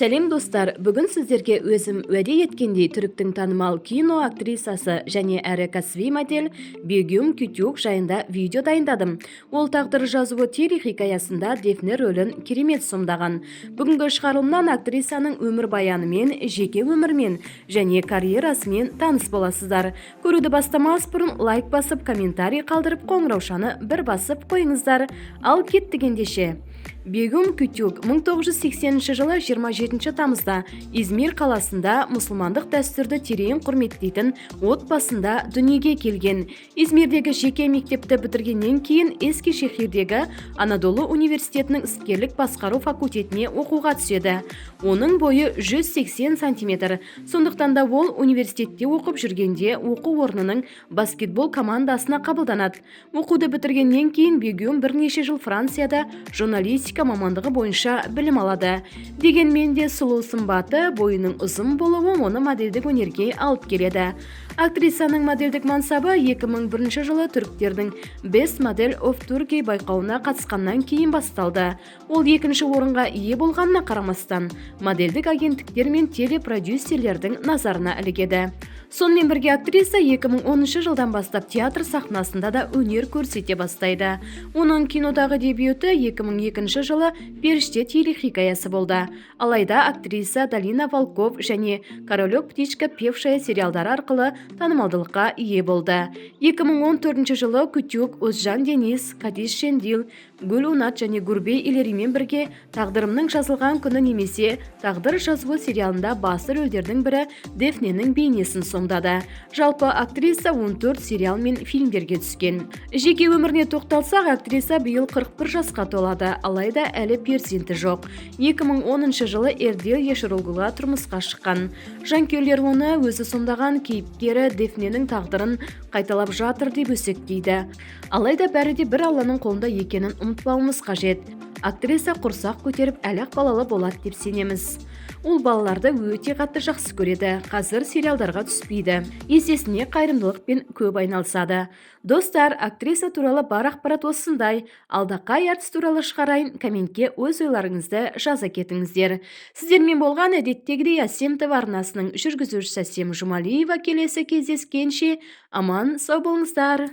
Сәлем достар, бүгін сіздерге өзім уәде еткендей түріктің танымал кино актрисасы және әрі кәсіби модель Бегюм Кютюк жайында видео дайындадым. Ол тағдыр жазуы телехикаясында Дефне рөлін керемет сомдаған. Бүгінгі шығарылымнан актрисаның өмірбаянымен, жеке өмірмен және карьерасымен таныс боласыздар. Көруді бастамас бұрын лайк басып, комментарий қалдырып, қоңыраушаны бір басып қойыңыздар. Ал кеттік ендеше. Бегюм Кютюк 1980 жылы 27 тамызда Измир қаласында мұсылмандық дәстүрді терең құрметтейтін отбасында дүниеге келген. Измирдегі жеке мектепті бітіргеннен кейін Ескишехирдегі Анадолу университетінің іскерлік басқару факультетіне оқуға түседі. Оның бойы 180 сантиметр. Сондықтан да ол университетте оқып жүргенде оқу орнының баскетбол командасына қабылданады. Оқуды бітіргеннен кейін Бегюм бірнеше жыл Францияда журналистика мамандығы бойынша білім алады. Дегенмен де сұлу сымбаты, бойының ұзын болуы оны модельдік өнерге алып келеді. Актрисаның модельдік мансабы 2001 жылы түріктердің Best Model of Turkey байқауына қатысқаннан кейін басталды. Ол екінші орынға ие болғанына қарамастан, модельдік агенттіктер мен телепродюсерлердің назарына ілігеді. Сонымен бірге актриса 2010 жылдан бастап театр сахнасында да өнер көрсете бастайды. Оның кинодағы дебюті 2002 жылы Періште телехикаясы болды. Алайда актриса Далина Волков және Королек птичка певшая сериалдары арқылы танымалдылыққа ие болды. 2014 жылы Кютюк Өзжан Денис, Кадис Шендил, Гүл Унат және Гурбей Илеримен бірге Тағдырымның жазылған күні немесе Тағдыр жазуы сериалында басты рөлдердің бірі Дефненің бейнесін сомдады. Жалпы актриса 14 сериал мен фильмдерге түскен. Жеке өміріне тоқталсақ, актриса биыл 41 жасқа толады, алайда әлі перзенті жоқ. 2010 жылы Эрдел Ешіролгуға тұрмысқа шыққан. Жанкүйерлер оны өзі сомдаған кейіпкері Дефненің тағдырын қайталап жатыр деп өсектейді. Алайда бәрі де бір Алланың қолында екенін ұмытпауымыз қажет. Актриса құрсақ көтеріп әлі-ақ балалы болады деп сенеміз. Ол балаларды өте қатты жақсы көреді. Қазір сериалдарға түспейді. Есесіне қайырымдылықпен көп айналысады. Достар, актриса туралы бар ақпарат осындай. Алда қай әртіс туралы шығарайын, комментке өз ойларыңызды жаза кетіңіздер. Сіздермен болған әдеттегідей Әсем ТВ арнасының жүргізушісі Әсем Жұмалиева. Келесі кездескенше аман сау болыңыздар.